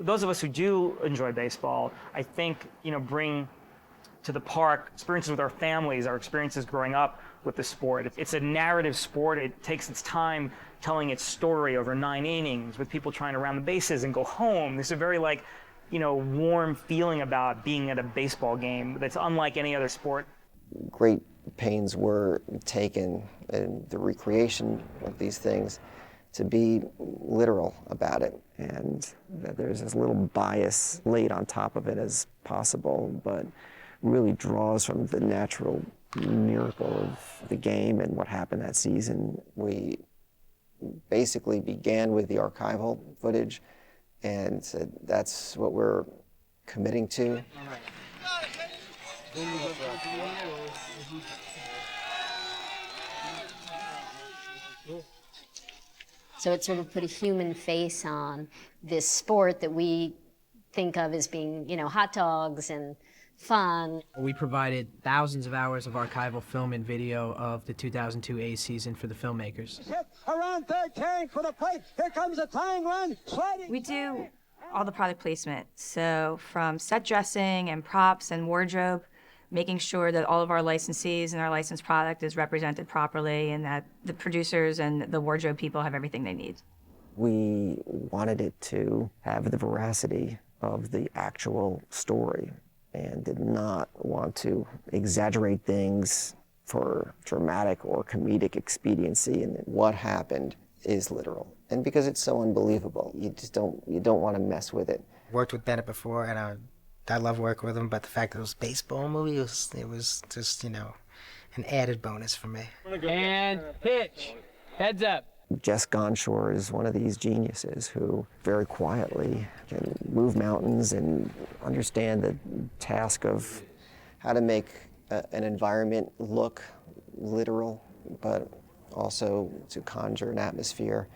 those of us who do enjoy baseball, I think, bring to the park experiences with our families, our experiences growing up with the sport. It's a narrative sport. It takes its time telling its story over 9 innings with people trying to round the bases and go home. There's a very warm feeling about being at a baseball game that's unlike any other sport. Great pains were taken in the recreation of these things to be literal about it, and that there's as little bias laid on top of it as possible, but really draws from the natural miracle of the game and what happened that season. We basically began with the archival footage, and said that's what we're committing to. So it sort of put a human face on this sport that we think of as being, hot dogs and fun. We provided thousands of hours of archival film and video of the 2002 A season for the filmmakers. Around third turn for the plate. Here comes a tying run. We do all the product placement. So from set dressing and props and wardrobe, making sure that all of our licensees and our licensed product is represented properly and that the producers and the wardrobe people have everything they need. We wanted it to have the veracity of the actual story and did not want to exaggerate things for dramatic or comedic expediency. And what happened is literal. And because it's so unbelievable, you don't want to mess with it. Worked with Bennett before, and I love working with him, but the fact that it was a baseball movie, it was just, an added bonus for me. And pitch. Heads up. Jess Gonshore is one of these geniuses who very quietly can move mountains and understand the task of how to make an environment look literal, but also to conjure an atmosphere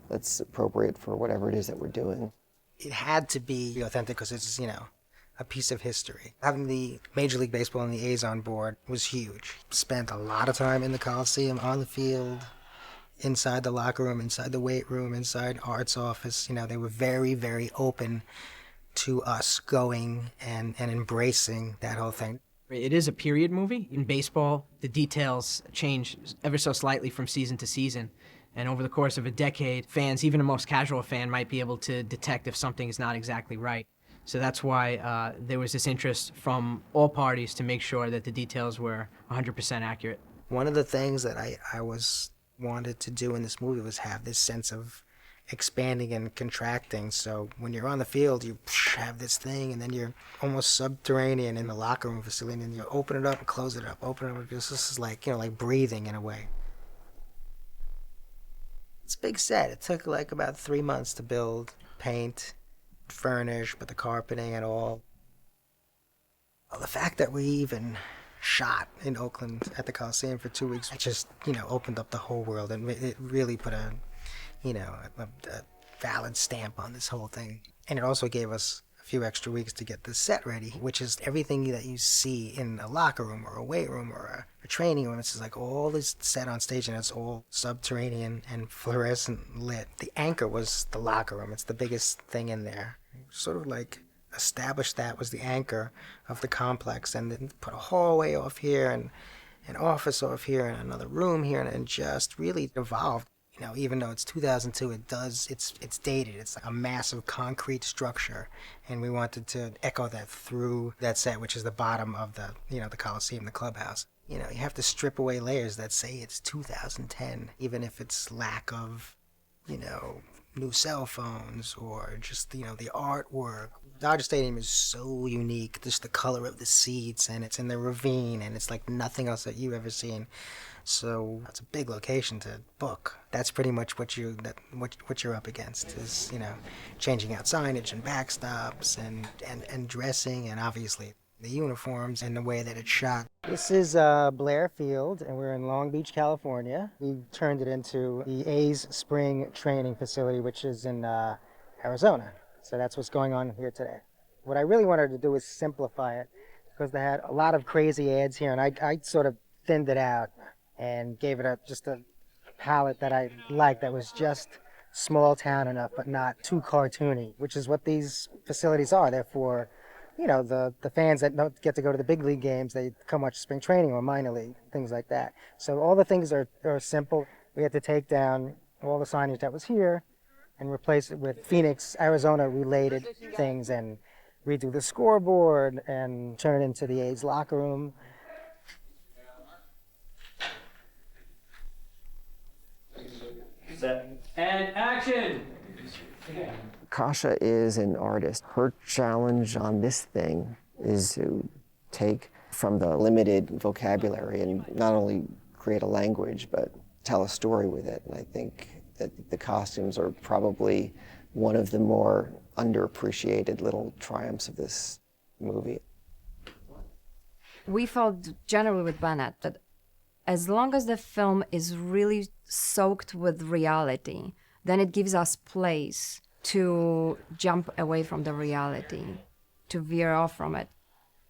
that's appropriate for whatever it is that we're doing. It had to be authentic because it's, a piece of history. Having the Major League Baseball and the A's on board was huge. Spent a lot of time in the Coliseum, on the field, inside the locker room, inside the weight room, inside Art's office. They were very, very open to us going and embracing that whole thing. It is a period movie. In baseball, the details change ever so slightly from season to season. And over the course of a decade, fans, even a most casual fan, might be able to detect if something is not exactly right. So that's why there was this interest from all parties to make sure that the details were 100% accurate. One of the things that I wanted to do in this movie was have this sense of expanding and contracting. So when you're on the field, you have this thing, and then you're almost subterranean in the locker room facility, and you open it up and close it up, open it up. This is like, like breathing in a way. It's a big set. It took about 3 months to build, paint, furnish, but the carpeting and all. Well, the fact that we even shot in Oakland at the Coliseum for 2 weeks, it just, opened up the whole world, and it really put a valid stamp on this whole thing. And it also gave us a few extra weeks to get the set ready, which is everything that you see in a locker room or a weight room or a training room. It's like all this set on stage, and it's all subterranean and fluorescent lit. The anchor was the locker room. It's the biggest thing in there. Sort of established that was the anchor of the complex, and then put a hallway off here and an office off here and another room here, and just really evolved. Even though it's 2002, it's dated. It's like a massive concrete structure, and we wanted to echo that through that set, which is the bottom of the, the Coliseum, the clubhouse. You have to strip away layers that say it's 2010, even if it's lack of, new cell phones or just, the artwork. Dodger Stadium is so unique, just the color of the seats, and it's in the ravine, and it's like nothing else that you've ever seen. So it's a big location to book. That's pretty much what you're up against is, changing out signage and backstops and dressing, and obviously the uniforms and the way that it's shot. This is Blair Field, and we're in Long Beach, California. We turned it into the A's spring training facility, which is in Arizona. So that's what's going on here today. What I really wanted to do was simplify it, because they had a lot of crazy ads here, and I sort of thinned it out and gave it just a palette that I liked, that was just small town enough, but not too cartoony, which is what these facilities are. Therefore, the fans that don't get to go to the big league games, they come watch spring training or minor league, things like that. So all the things are simple. We had to take down all the signage that was here and replace it with Phoenix, Arizona related things and redo the scoreboard and turn it into the A's locker room. And action! Kasha is an artist. Her challenge on this thing is to take from the limited vocabulary and not only create a language, but tell a story with it. And I think that the costumes are probably one of the more underappreciated little triumphs of this movie. We felt generally with Bennett that as long as the film is really soaked with reality, then it gives us place to jump away from the reality, to veer off from it,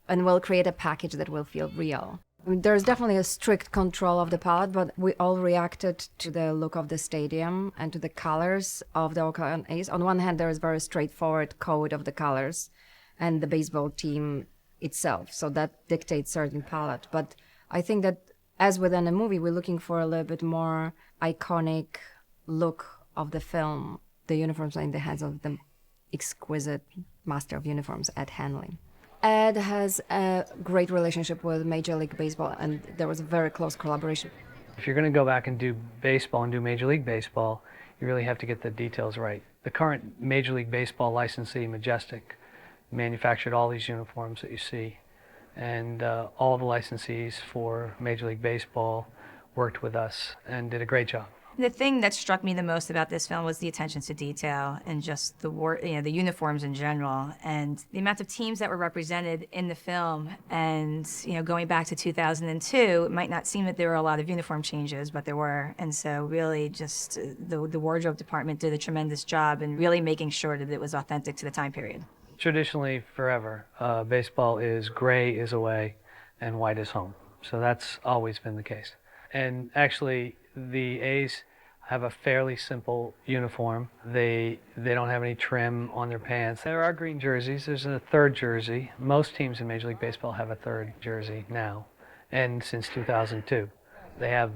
and we'll create a package that will feel real. I mean, there's definitely a strict control of the palette, but we all reacted to the look of the stadium and to the colors of the Oakland A's. On one hand, there is very straightforward code of the colors and the baseball team itself, so that dictates certain palette. But I think that as within a movie, we're looking for a little bit more iconic look of the film, the uniforms are in the hands of the exquisite master of uniforms, Ed Hanley. Ed has a great relationship with Major League Baseball, and there was a very close collaboration. If you're going to go back and do baseball and do Major League Baseball, you really have to get the details right. The current Major League Baseball licensee, Majestic, manufactured all these uniforms that you see, and all the licensees for Major League Baseball worked with us and did a great job. The thing that struck me the most about this film was the attention to detail and just the uniforms in general and the amount of teams that were represented in the film. And going back to 2002, it might not seem that there were a lot of uniform changes, but there were. And so really just the wardrobe department did a tremendous job in really making sure that it was authentic to the time period. Traditionally, forever, baseball is gray is away and white is home. So that's always been the case. And actually, the A's have a fairly simple uniform. They don't have any trim on their pants. There are green jerseys. There's a third jersey. Most teams in Major League Baseball have a third jersey now, and since 2002. They have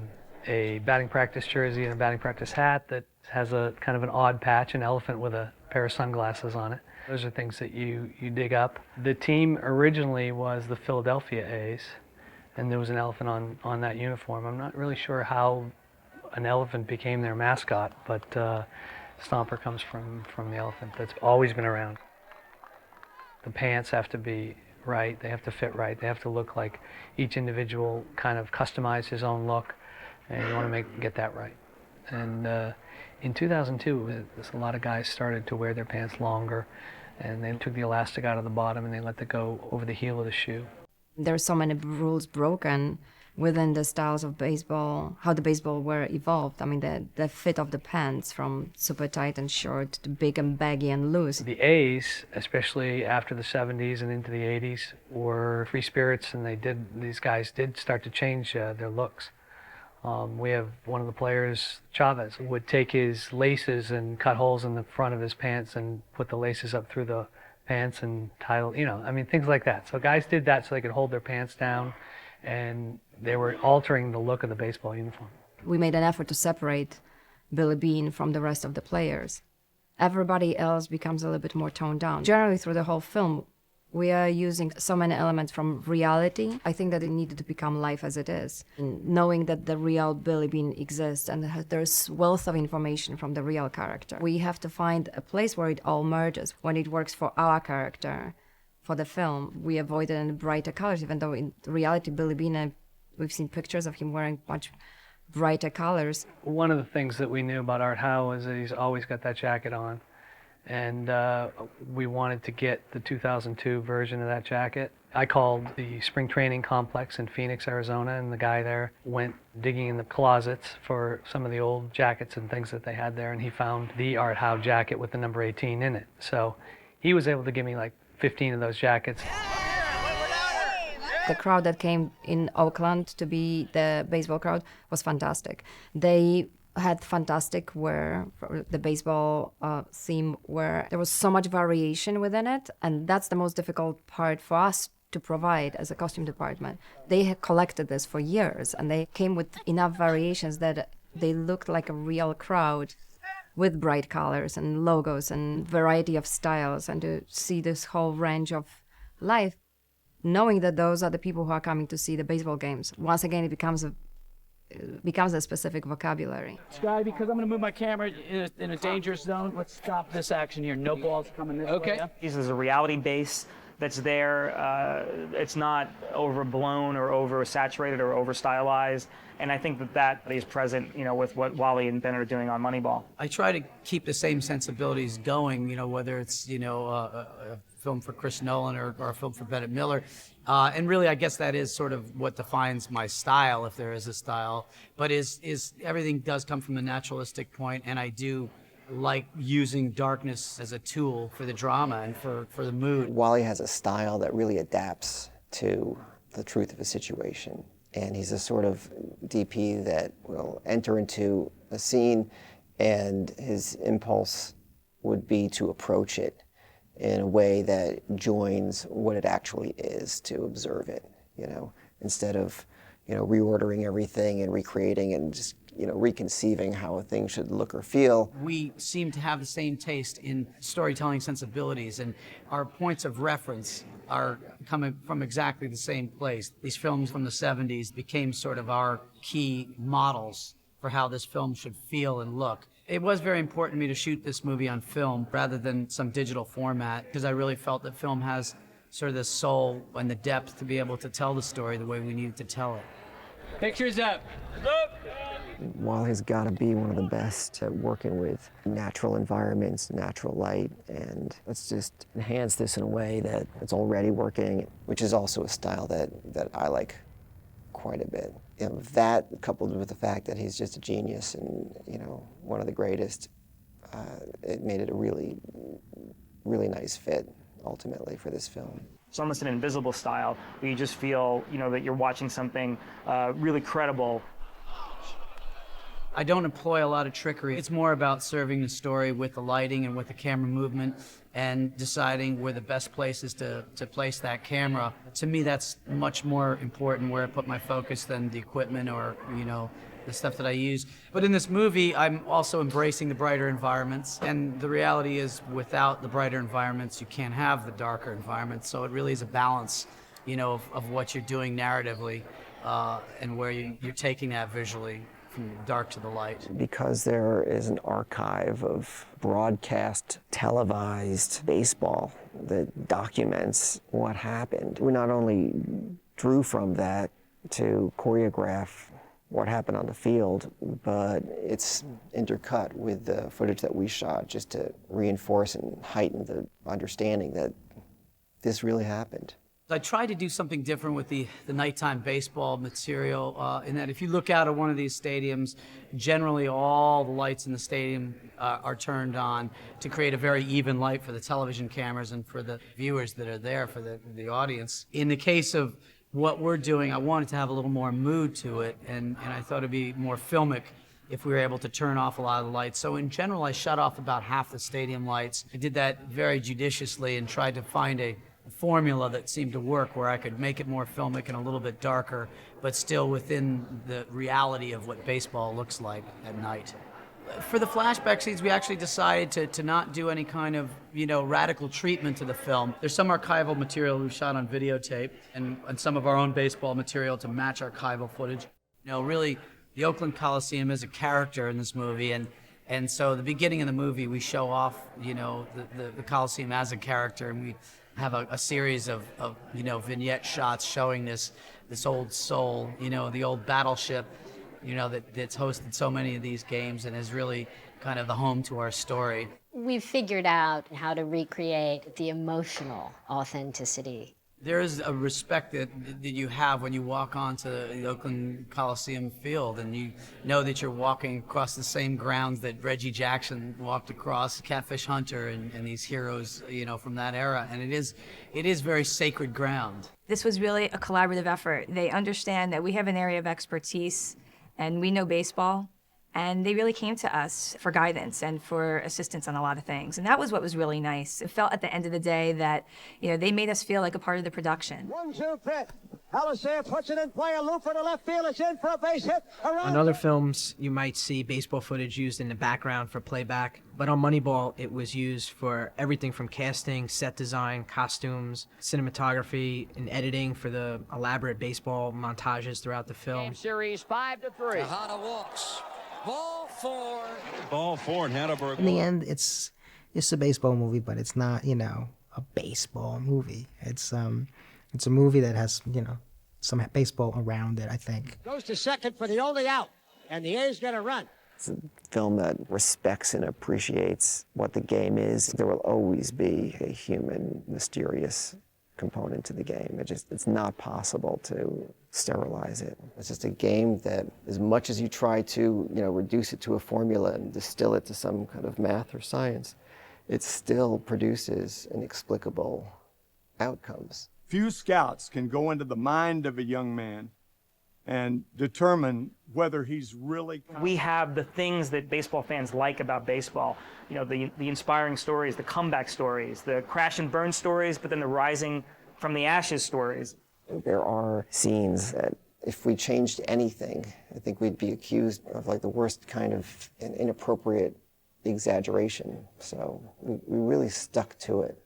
a batting practice jersey and a batting practice hat that has a kind of an odd patch, an elephant with a pair of sunglasses on it. Those are things that you dig up. The team originally was the Philadelphia A's, and there was an elephant on that uniform. I'm not really sure how an elephant became their mascot, but Stomper comes from the elephant that's always been around. The pants have to be right, they have to fit right, they have to look like each individual kind of customized his own look, and you want to get that right. And in 2002, a lot of guys started to wear their pants longer, and they took the elastic out of the bottom and they let it go over the heel of the shoe. There's so many rules broken within the styles of baseball, how the baseball were evolved. I mean, the fit of the pants from super tight and short to big and baggy and loose. The A's, especially after the 70s and into the 80s, were free spirits, and these guys did start to change their looks. We have one of the players, Chavez, would take his laces and cut holes in the front of his pants and put the laces up through the pants and tie, things like that. So guys did that so they could hold their pants down, and they were altering the look of the baseball uniform. We made an effort to separate Billy Beane from the rest of the players. Everybody else becomes a little bit more toned down. Generally through the whole film, we are using so many elements from reality. I think that it needed to become life as it is. And knowing that the real Billy Beane exists and there's wealth of information from the real character. We have to find a place where it all merges, when it works for our character. For the film, we avoided any brighter colors, even though in reality, Billy Beane, we've seen pictures of him wearing much brighter colors. One of the things that we knew about Art Howe is that he's always got that jacket on. And we wanted to get the 2002 version of that jacket. I called the spring training complex in Phoenix, Arizona, and the guy there went digging in the closets for some of the old jackets and things that they had there, and he found the Art Howe jacket with the number 18 in it. So he was able to give me like 15 of those jackets. The crowd that came in Oakland to be the baseball crowd was fantastic. They had fantastic where the baseball theme where there was so much variation within it, and that's the most difficult part for us to provide as a costume department. They had collected this for years, and they came with enough variations that they looked like a real crowd with bright colors and logos and variety of styles, and to see this whole range of life, knowing that those are the people who are coming to see the baseball games. Once again, it becomes a specific vocabulary. Sky, because I'm going to move my camera in a dangerous zone, let's stop this action here. No balls coming this way. Yeah? There's a reality base that's there. It's not overblown or oversaturated or over-stylized. And I think that is present, with what Wally and Bennett are doing on Moneyball. I try to keep the same sensibilities going, whether it's, a film for Chris Nolan or a film for Bennett Miller. And really, I guess that is sort of what defines my style, if there is a style. But is everything does come from the naturalistic point, and I do like using darkness as a tool for the drama and for the mood. Wally has a style that really adapts to the truth of a situation. And he's a sort of DP that will enter into a scene, and his impulse would be to approach it in a way that joins what it actually is, to observe it, instead of, reordering everything and recreating and just, reconceiving how a thing should look or feel. We seem to have the same taste in storytelling sensibilities, and our points of reference are coming from exactly the same place. These films from the 70s became sort of our key models for how this film should feel and look. It was very important to me to shoot this movie on film rather than some digital format, because I really felt that film has sort of the soul and the depth to be able to tell the story the way we needed to tell it. Pictures up. Wally's got to be one of the best at working with natural environments, natural light, and let's just enhance this in a way that it's already working, which is also a style that I like quite a bit. That coupled with the fact that he's just a genius and, one of the greatest, it made it a really, really nice fit, ultimately, for this film. It's almost an invisible style where you just feel, that you're watching something really credible. I don't employ a lot of trickery. It's more about serving the story with the lighting and with the camera movement and deciding where the best place is to place that camera. To me, that's much more important where I put my focus than the equipment or, the stuff that I use. But in this movie, I'm also embracing the brighter environments. And the reality is, without the brighter environments, you can't have the darker environments. So it really is a balance, of what you're doing narratively and where you're taking that visually. From dark to the light. Because there is an archive of broadcast, televised baseball that documents what happened. We not only drew from that to choreograph what happened on the field, but it's intercut with the footage that we shot just to reinforce and heighten the understanding that this really happened. I tried to do something different with the nighttime baseball material in that if you look out at one of these stadiums, generally all the lights in the stadium are turned on to create a very even light for the television cameras and for the viewers that are there, for the audience. In the case of what we're doing, I wanted to have a little more mood to it, and I thought it'd be more filmic if we were able to turn off a lot of the lights. So in general, I shut off about half the stadium lights. I did that very judiciously and tried to find a formula that seemed to work where I could make it more filmic and a little bit darker, but still within the reality of what baseball looks like at night. For the flashback scenes, we actually decided to not do any kind of, radical treatment to the film. There's some archival material we shot on videotape and some of our own baseball material to match archival footage. Really, the Oakland Coliseum is a character in this movie, and so the beginning of the movie, we show off, the Coliseum as a character, and we have a series of vignette shots showing this old soul, the old battleship, that's hosted so many of these games and is really kind of the home to our story. We've figured out how to recreate the emotional authenticity. There is a respect that you have when you walk onto the Oakland Coliseum field and you know that you're walking across the same grounds that Reggie Jackson walked across, Catfish Hunter and these heroes, from that era. And it is very sacred ground. This was really a collaborative effort. They understand that we have an area of expertise and we know baseball And they really came to us for guidance and for assistance on a lot of things. And that was what was really nice. It felt at the end of the day that, they made us feel like a part of the production. 1-2 Pitt. Alistair puts it in play, a loop for the left field. It's in for a base hit. On other films, you might see baseball footage used in the background for playback, but on Moneyball, it was used for everything from casting, set design, costumes, cinematography, and editing for the elaborate baseball montages throughout the film. Game series 5-3. Tejada walks. Ball four. Ball four, and Hatterberg. In the end, it's a baseball movie, but it's not, a baseball movie. It's a movie that has, some baseball around it, I think. Goes to second for the only out, and the A's going to run. It's a film that respects and appreciates what the game is. There will always be a human, mysterious component to the game. It's not possible to sterilize it. It's just a game that, as much as you try to, reduce it to a formula and distill it to some kind of math or science, it still produces inexplicable outcomes. Few scouts can go into the mind of a young man and determine whether he's really... We have the things that baseball fans like about baseball. The inspiring stories, the comeback stories, the crash and burn stories, but then the rising from the ashes stories. There are scenes that if we changed anything, I think we'd be accused of the worst kind of inappropriate exaggeration. So we really stuck to it.